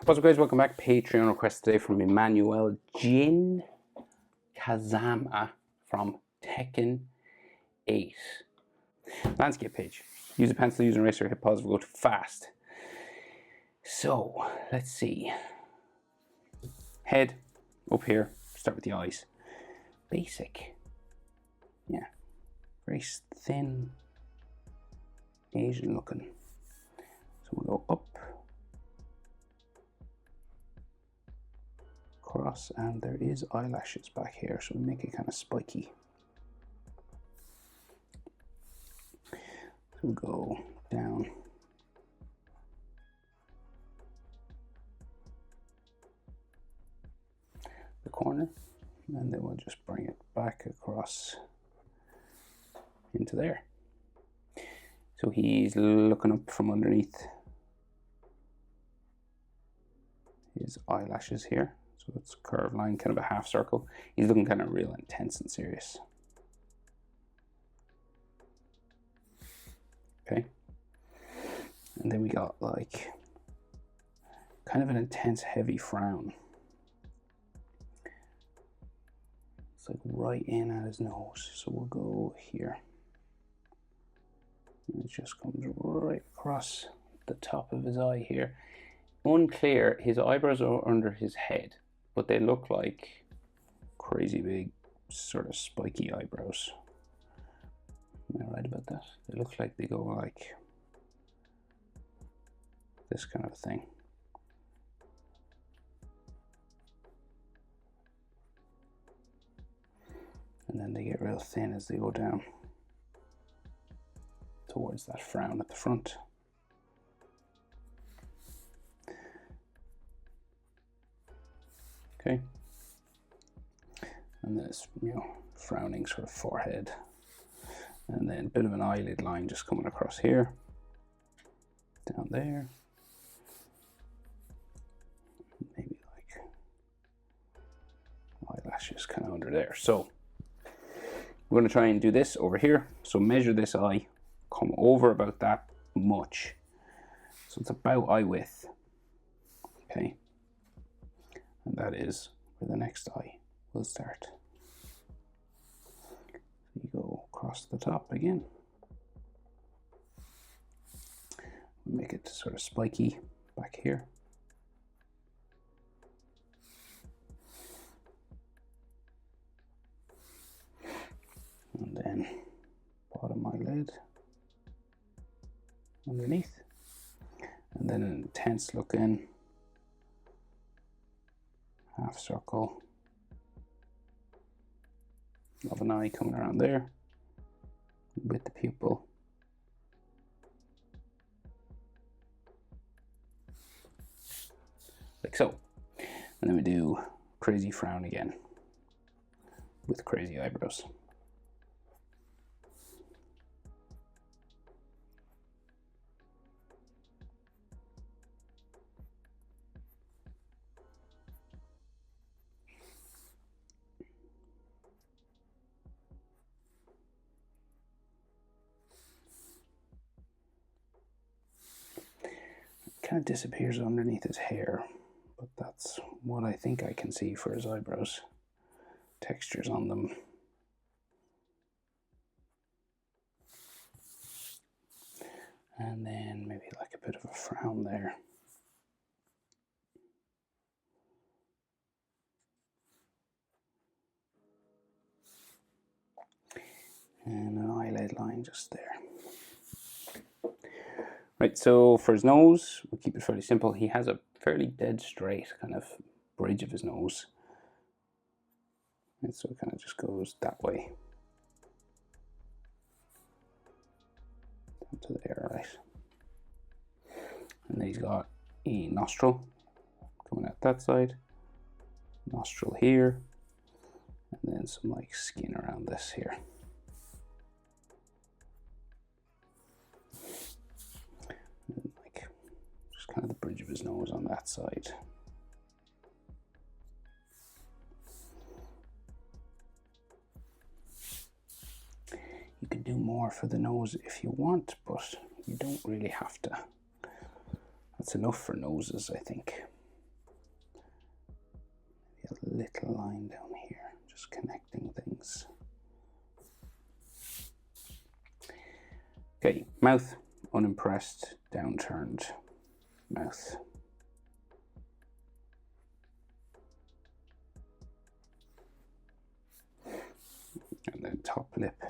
What's up guys, welcome back. Patreon request today from Emmanuel Jin Kazama from Tekken 8. Landscape page. Use a pencil, use an eraser, hit pause if we go too fast. So, let's see. Head, up here, start with the eyes. Basic. Yeah. Very thin, Asian looking. So we'll go up. Across, and there is eyelashes back here, so we make it kind of spiky. So we'll go down the corner, and then we'll just bring it back across into there. So he's looking up from underneath his eyelashes here. So it's a curved line, kind of a half circle. He's looking kind of real intense and serious. Okay. And then we got like kind of an intense, heavy frown. It's like right in at his nose. So we'll go here. And it just comes right across the top of his eye here. Unclear, his eyebrows are under his head, but they look like crazy big, sort of spiky eyebrows. Am I right about that? They look like they go like this kind of thing. And then they get real thin as they go down towards that frown at the front. Okay, and this, frowning sort of forehead, and then a bit of an eyelid line just coming across here, down there, maybe like eyelashes kind of under there. So we're going to try and do this over here. So measure this eye, come over about that much, so it's about eye width. Okay. And that is where the next eye will start. You go across the top again. Make it sort of spiky back here. And then bottom eyelid underneath. And then an intense look in. Half circle of an eye coming around there with the pupil. Like so. And then we do crazy frown again with crazy eyebrows. Kind of disappears underneath his hair, but that's what I think I can see for his eyebrows. Textures on them. And then maybe like a bit of a frown there. And an eyelid line just there. Right, so for his nose, we'll keep it fairly simple. He has a fairly dead straight kind of bridge of his nose. And so it kind of just goes that way. Down to there, right. And then he's got a nostril coming out that side. Nostril here. And then some like skin around this here. Kind of the bridge of his nose on that side. You can do more for the nose if you want, but you don't really have to. That's enough for noses, I think. little line down here, just connecting things. Okay, mouth, unimpressed, downturned mouth. And then top lip,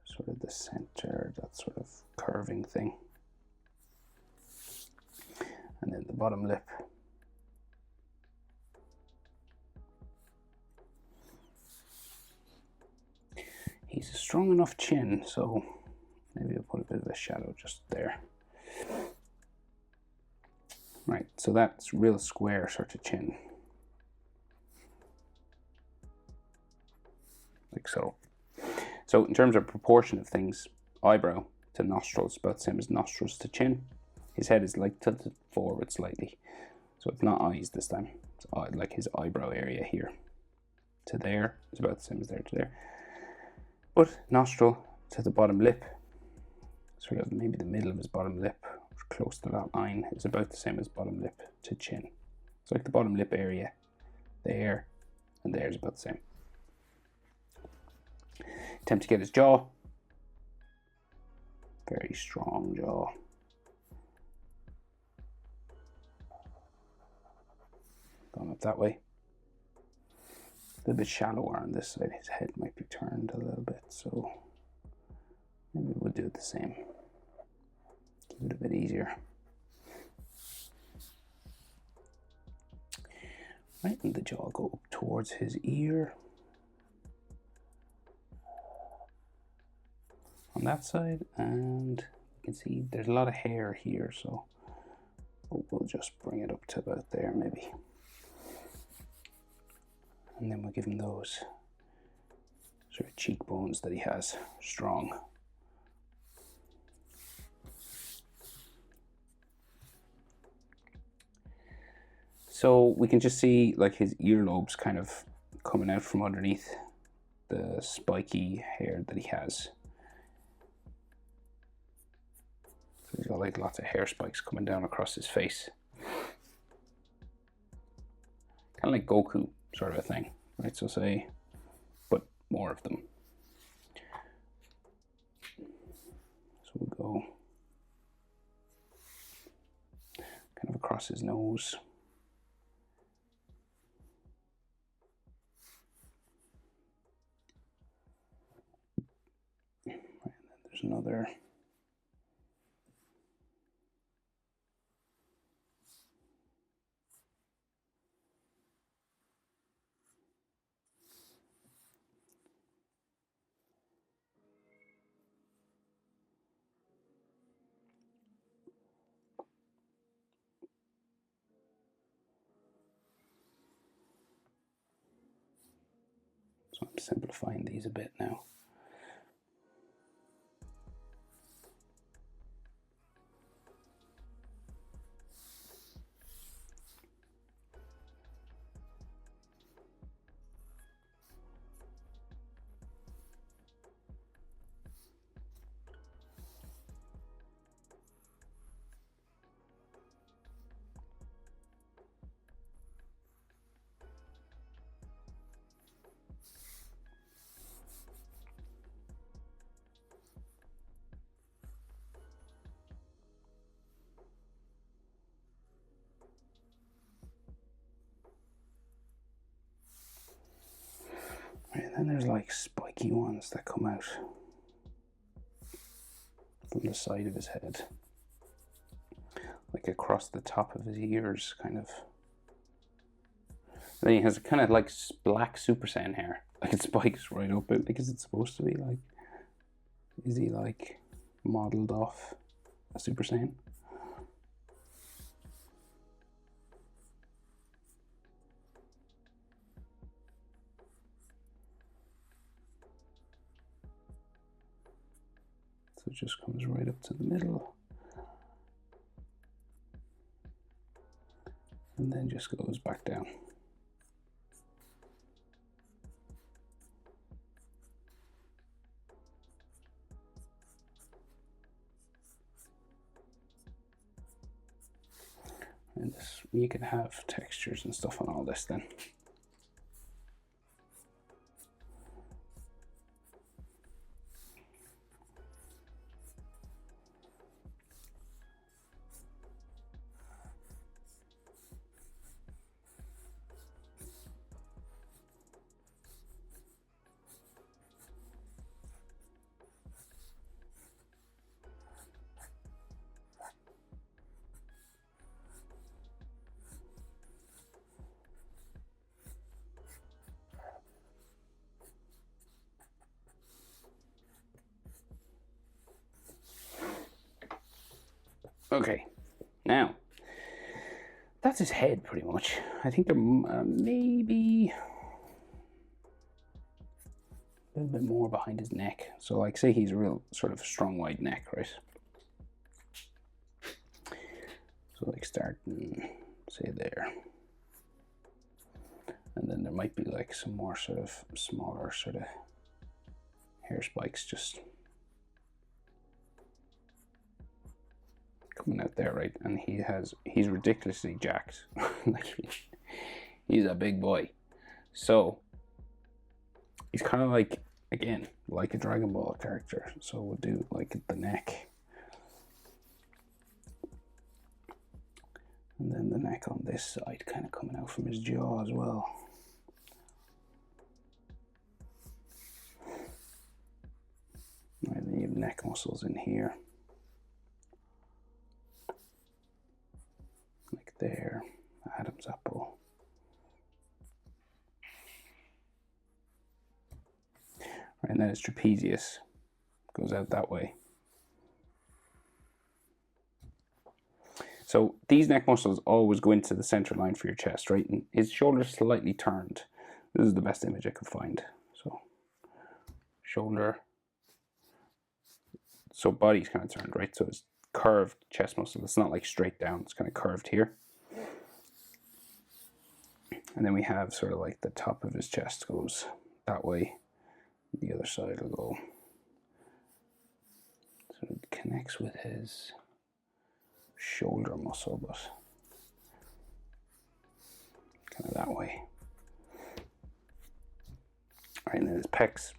sort of the center, that sort of curving thing. And then the bottom lip. He's a strong enough chin, so maybe I'll put a bit of a shadow just there. Right, so that's real square sort of chin. Like so. So in terms of proportion of things, eyebrow to nostrils, about the same as nostrils to chin. His head is like tilted forward slightly. So it's not eyes this time. It's like his eyebrow area here to there is about the same as there to there. But nostril to the bottom lip, sort of maybe the middle of his bottom lip, close to that line, is about the same as bottom lip to chin. It's like the bottom lip area there and there is about the same. Attempt to get his jaw. Very strong jaw. Going up that way. A little bit shallower on this side. His head might be turned a little bit, so maybe we'll do it the same. Keep it a bit easier. Right, and the jaw go up towards his ear. On that side, and you can see there's a lot of hair here, so we'll just bring it up to about there maybe. And then we'll give him those sort of cheekbones that he has strong. So we can just see like his earlobes kind of coming out from underneath the spiky hair that he has. So he's got like lots of hair spikes coming down across his face. Kind of like Goku sort of a thing, right? So say, but more of them. So we'll go kind of across his nose. Right, and then there's another. So I'm simplifying these a bit now. And then there's like spiky ones that come out from the side of his head, like across the top of his ears, kind of. And then he has kind of like black Super Saiyan hair, like it spikes right up it, like is it supposed to be like? Is he like modeled off a Super Saiyan? So it just comes right up to the middle. And then just goes back down. And this, you can have textures and stuff on all this then. Okay, now that's his head pretty much. I think there maybe a little bit more behind his neck. So like say he's a real sort of strong wide neck, right? So like starting say there. And then there might be like some more sort of smaller sort of hair spikes just coming out there, right? And he's ridiculously jacked. Like he's a big boy. So he's kind of like, again, like a Dragon Ball character. So we'll do like the neck. And then the neck on this side kind of coming out from his jaw as well. Right, then you have neck muscles in here. Like there, Adam's apple. Right, and then his trapezius goes out that way. So these neck muscles always go into the center line for your chest, right? And his shoulders slightly turned. This is the best image I could find. So shoulder. So body's kind of turned, right? So it's curved chest muscle. It's not like straight down. It's kind of curved here. And then we have sort of like the top of his chest goes that way. The other side will go. So it connects with his shoulder muscle, but kind of that way. Right, and then his pecs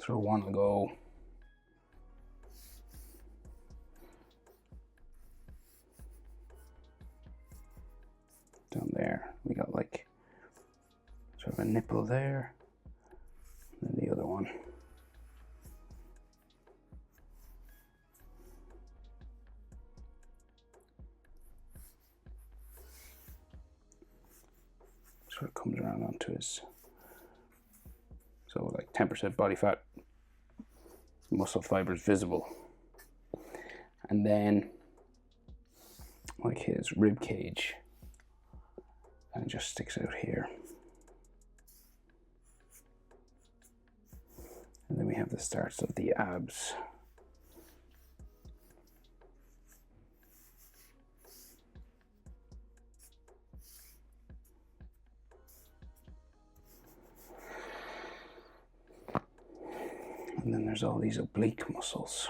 sort of want to go down there. We got like sort of a nipple there, and then the other one. Sort of comes around onto his, so like 10% body fat, muscle fibers visible. And then like his rib cage, and it just sticks out here. And then we have the starts of the abs. And then there's all these oblique muscles.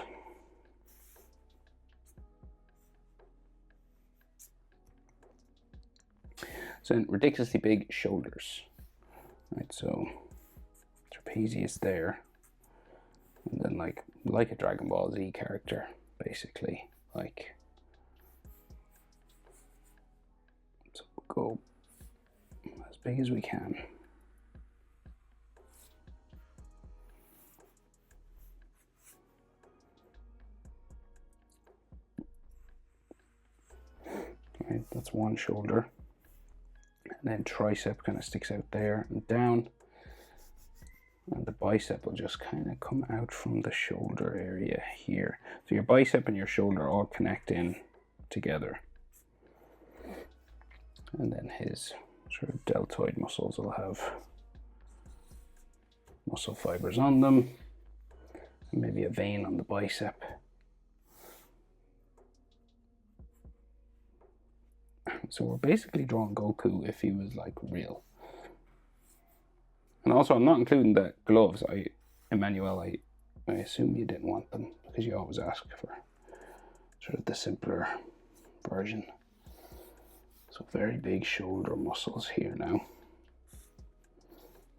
So ridiculously big shoulders. Right, so trapezius there. And then like a Dragon Ball Z character, basically. Like, so we'll go as big as we can. Right, that's one shoulder. And then tricep kind of sticks out there and down. And the bicep will just kind of come out from the shoulder area here. So your bicep and your shoulder all connect in together. And then his sort of deltoid muscles will have muscle fibers on them. And maybe a vein on the bicep. So we're basically drawing Goku if he was like real. And also I'm not including the gloves. Emmanuel, I assume you didn't want them because you always ask for sort of the simpler version. So very big shoulder muscles here now.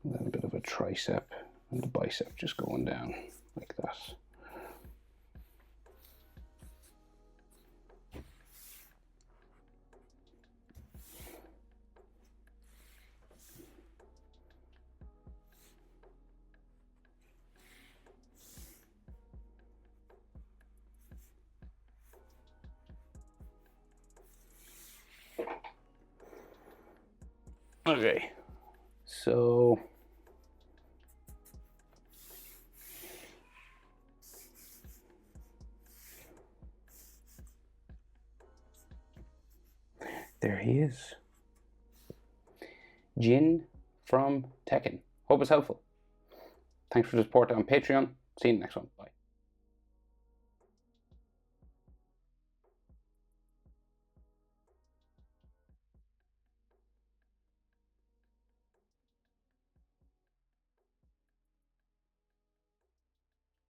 A little bit of a tricep and the bicep just going down like that. Okay, so there he is. Jin from Tekken. Hope it's helpful. Thanks for the support on Patreon. See you in the next one. Bye.